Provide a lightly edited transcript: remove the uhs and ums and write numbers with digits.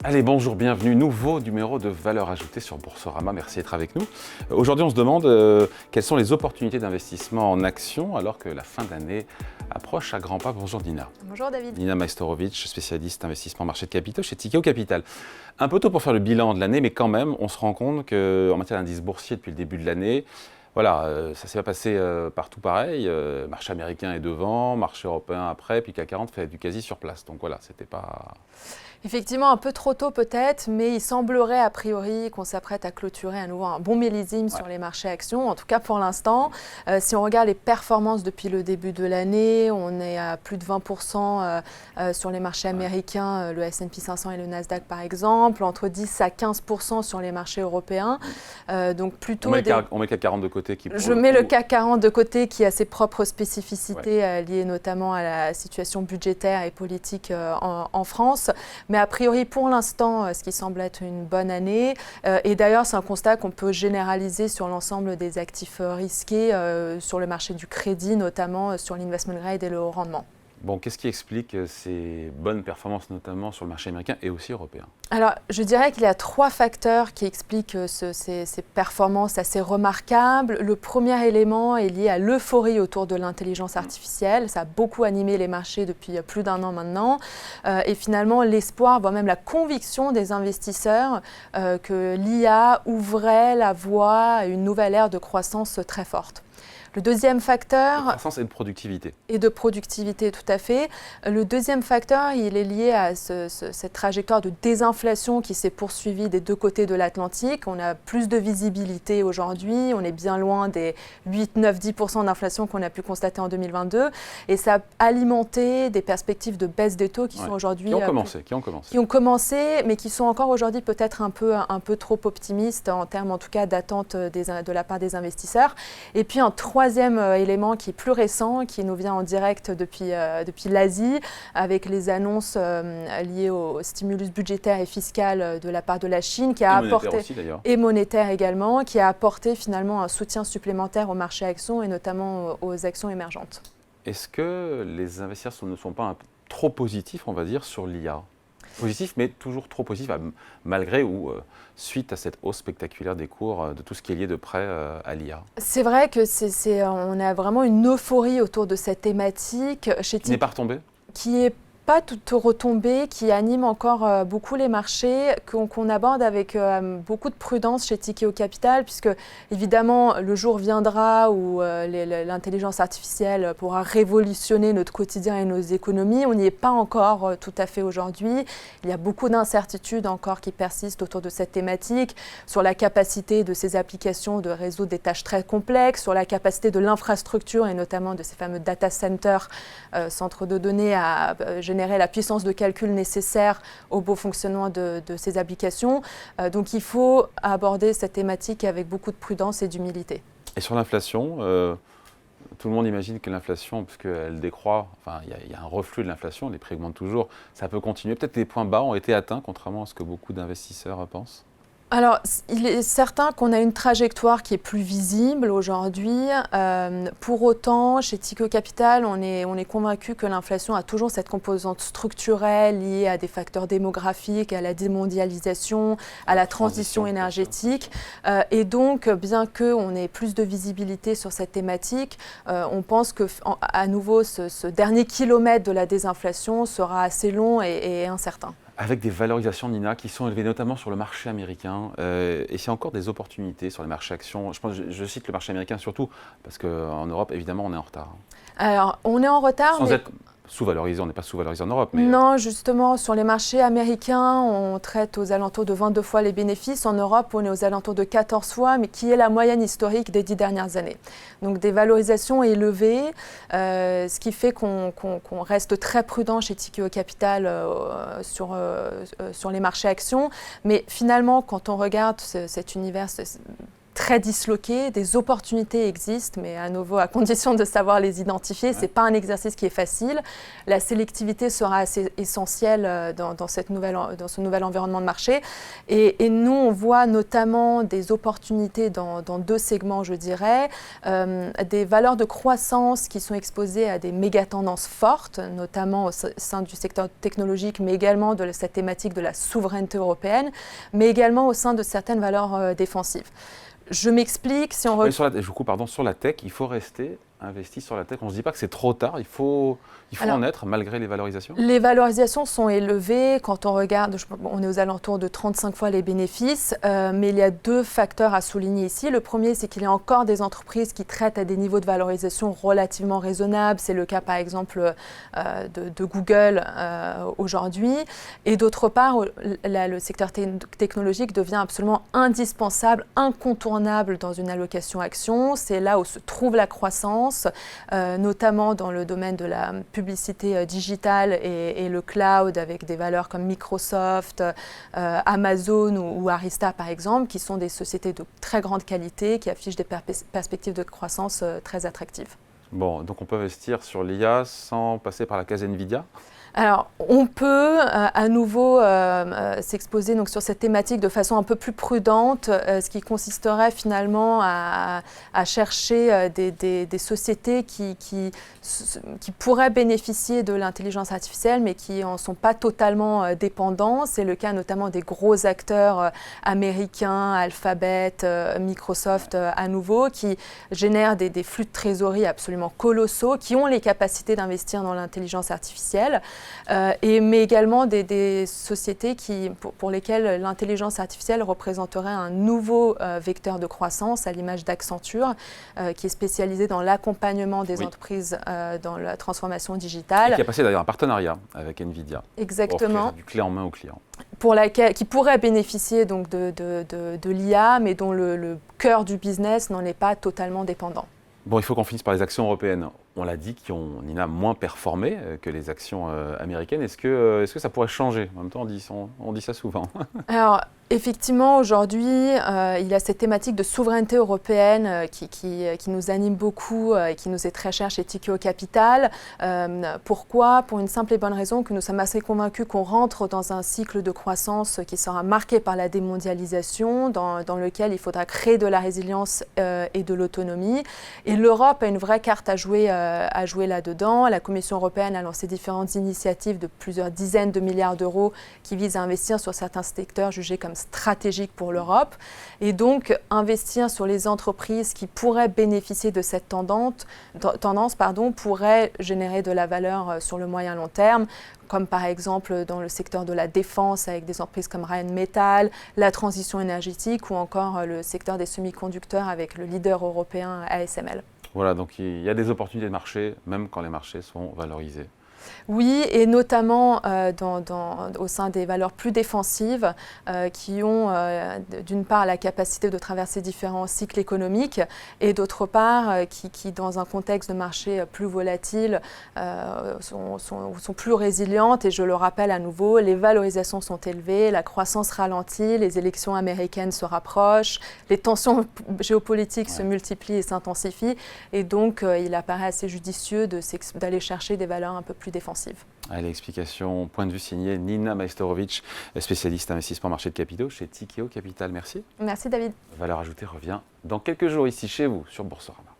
Allez, bonjour, bienvenue. Nouveau numéro de Valeurs Ajoutées sur Boursorama. Merci d'être avec nous. Aujourd'hui, on se demande quelles sont les opportunités d'investissement en actions alors que la fin d'année approche à grands pas. Bonjour Nina. Bonjour David. Nina Majstorovic, spécialiste investissement marché de capitaux chez Tikehau Capital. Un peu tôt pour faire le bilan de l'année, mais quand même, on se rend compte qu'en matière d'indice boursier depuis le début de l'année, voilà, ça ne s'est pas passé partout pareil. Marché américain est devant, marché européen après, puis CAC 40 fait du quasi sur place. Donc voilà, c'était pas... Effectivement, un peu trop tôt peut-être, mais il semblerait a priori qu'on s'apprête à clôturer à nouveau un bon millésime sur les marchés actions, en tout cas pour l'instant. Si on regarde les performances depuis le début de l'année, on est à plus de 20% sur les marchés américains, le S&P 500 et le Nasdaq par exemple, entre 10 à 15% sur les marchés européens. Donc plutôt on met le CAC 40 de côté. Je mets le CAC 40 de côté qui a ses propres spécificités liées notamment à la situation budgétaire et politique en France. Mais a priori, pour l'instant, ce qui semble être une bonne année. Et d'ailleurs, c'est un constat qu'on peut généraliser sur l'ensemble des actifs risqués, sur le marché du crédit, notamment sur l'investment grade et le haut rendement. Bon, qu'est-ce qui explique ces bonnes performances, notamment sur le marché américain et aussi européen ? Alors, je dirais qu'il y a trois facteurs qui expliquent ces performances assez remarquables. Le premier élément est lié à l'euphorie autour de l'intelligence artificielle. Ça a beaucoup animé les marchés depuis plus d'un an maintenant. Et finalement, l'espoir, voire même la conviction des investisseurs que l'IA ouvrait la voie à une nouvelle ère de croissance très forte. Le deuxième facteur… De croissance et de productivité. Et de productivité, tout à fait. Le deuxième facteur, il est lié à cette trajectoire de désinflation qui s'est poursuivie des deux côtés de l'Atlantique. On a plus de visibilité aujourd'hui. On est bien loin des 8, 9, 10% d'inflation qu'on a pu constater en 2022. Et ça a alimenté des perspectives de baisse des taux qui sont aujourd'hui… Qui ont commencé, mais qui sont encore aujourd'hui peut-être un peu trop optimistes en termes en tout cas d'attente de la part des investisseurs. Et puis un troisième élément qui est plus récent, qui nous vient en direct depuis l'Asie, avec les annonces liées au stimulus budgétaire et fiscal de la part de la Chine, qui a apporté, et monétaire également, qui a apporté finalement un soutien supplémentaire au marché actions et notamment aux actions émergentes. Est-ce que les investisseurs ne sont pas trop positifs, on va dire, sur l'IA ? Positif, mais toujours trop positif, malgré ou suite à cette hausse spectaculaire des cours de tout ce qui est lié de près à l'IA. C'est vrai que on a vraiment une euphorie autour de cette thématique. Qui n'est pas retombée ? Qui est pas toute retombée, qui anime encore beaucoup les marchés, qu'on aborde avec beaucoup de prudence chez Tikehau Capital, puisque évidemment le jour viendra où l'intelligence artificielle pourra révolutionner notre quotidien et nos économies. On n'y est pas encore tout à fait aujourd'hui. Il y a beaucoup d'incertitudes encore qui persistent autour de cette thématique, sur la capacité de ces applications de résoudre des tâches très complexes, sur la capacité de l'infrastructure et notamment de ces fameux data centers, centres de données à générer la puissance de calcul nécessaire au beau fonctionnement de ces applications. Donc il faut aborder cette thématique avec beaucoup de prudence et d'humilité. Et sur l'inflation, tout le monde imagine que l'inflation, puisqu'elle décroît, enfin il y a un reflux de l'inflation, les prix augmentent toujours, ça peut continuer. Peut-être que les points bas ont été atteints, contrairement à ce que beaucoup d'investisseurs pensent. Alors, il est certain qu'on a une trajectoire qui est plus visible aujourd'hui. Pour autant, chez Tikehau Capital, on est convaincu que l'inflation a toujours cette composante structurelle liée à des facteurs démographiques, à la démondialisation, à la transition énergétique. Et donc, bien qu'on ait plus de visibilité sur cette thématique, on pense qu'à nouveau, ce dernier kilomètre de la désinflation sera assez long et incertain. Avec des valorisations, Nina, qui sont élevées notamment sur le marché américain. Et c'est encore des opportunités sur les marchés actions. Je cite le marché américain surtout parce qu'en Europe, évidemment, on est en retard. Alors, on est en retard, sans être sous-valorisé, on n'est pas sous-valorisé en Europe. Mais... Non, justement, sur les marchés américains, on traite aux alentours de 22 fois les bénéfices. En Europe, on est aux alentours de 14 fois, mais qui est la moyenne historique des 10 dernières années. Donc des valorisations élevées, ce qui fait qu'on reste très prudent chez Tikehau Capital sur les marchés actions. Mais finalement, quand on regarde cet univers très disloqués, des opportunités existent, mais à nouveau, à condition de savoir les identifier, ce n'est pas un exercice qui est facile. La sélectivité sera assez essentielle dans ce nouvel environnement de marché. Et nous, on voit notamment des opportunités dans deux segments, je dirais, des valeurs de croissance qui sont exposées à des méga-tendances fortes, notamment au sein du secteur technologique, mais également de cette thématique de la souveraineté européenne, mais également au sein de certaines valeurs défensives. Je m'explique, si on... Je vous coupe, pardon, sur la tech, il faut rester investi sur la tech. On ne se dit pas que c'est trop tard, il faut en être malgré les valorisations. Les valorisations sont élevées. Quand on regarde, on est aux alentours de 35 fois les bénéfices, mais il y a deux facteurs à souligner ici. Le premier, c'est qu'il y a encore des entreprises qui traitent à des niveaux de valorisation relativement raisonnables. C'est le cas par exemple de Google aujourd'hui. Et d'autre part, le secteur technologique devient absolument indispensable, incontournable dans une allocation action. C'est là où se trouve la croissance, notamment dans le domaine de la publicité digitale et le cloud avec des valeurs comme Microsoft, Amazon ou Arista par exemple, qui sont des sociétés de très grande qualité qui affichent des perspectives de croissance très attractives. Bon, donc on peut investir sur l'IA sans passer par la case Nvidia ? Alors, on peut à nouveau s'exposer donc, sur cette thématique de façon un peu plus prudente, ce qui consisterait finalement à chercher des sociétés qui pourraient bénéficier de l'intelligence artificielle, mais qui n'en sont pas totalement dépendants. C'est le cas notamment des gros acteurs américains, Alphabet, Microsoft à nouveau, qui génèrent des flux de trésorerie absolument colossaux, qui ont les capacités d'investir dans l'intelligence artificielle. Mais également des sociétés pour lesquelles l'intelligence artificielle représenterait un nouveau vecteur de croissance, à l'image d'Accenture, qui est spécialisée dans l'accompagnement des entreprises dans la transformation digitale. Et qui a passé d'ailleurs un partenariat avec Nvidia. Exactement. Pour offrir du clé en main aux clients. Qui pourrait bénéficier donc de l'IA, mais dont le cœur du business n'en est pas totalement dépendant. Bon, il faut qu'on finisse par les actions européennes. On l'a dit, Nina, moins performé que les actions américaines. Est-ce que ça pourrait changer ? En même temps, on dit ça souvent. Alors, effectivement, aujourd'hui, il y a cette thématique de souveraineté européenne qui nous anime beaucoup et qui nous est très chère chez Tikehau Capital. Pourquoi ? Pour une simple et bonne raison que nous sommes assez convaincus qu'on rentre dans un cycle de croissance qui sera marqué par la démondialisation, dans lequel il faudra créer de la résilience et de l'autonomie. Et l'Europe a une vraie carte à jouer là-dedans. La Commission européenne a lancé différentes initiatives de plusieurs dizaines de milliards d'euros qui visent à investir sur certains secteurs jugés comme stratégiques pour l'Europe. Et donc, investir sur les entreprises qui pourraient bénéficier de cette tendance pourrait générer de la valeur sur le moyen long terme, comme par exemple dans le secteur de la défense avec des entreprises comme Rheinmetall, la transition énergétique ou encore le secteur des semi-conducteurs avec le leader européen ASML. Voilà, donc il y a des opportunités de marché, même quand les marchés sont valorisés. Oui, et notamment au sein des valeurs plus défensives qui ont d'une part la capacité de traverser différents cycles économiques et d'autre part qui dans un contexte de marché plus volatile sont plus résilientes. Et je le rappelle à nouveau, les valorisations sont élevées, la croissance ralentit, les élections américaines se rapprochent, les tensions géopolitiques se multiplient et s'intensifient. Et donc, il apparaît assez judicieux d'aller chercher des valeurs un peu plus défensives. Allez, explication, point de vue signé Nina Majstorovic, spécialiste investissement marché de capitaux chez Tikehau Capital. Merci. Merci David. Valeur ajoutée revient dans quelques jours ici chez vous sur Boursorama.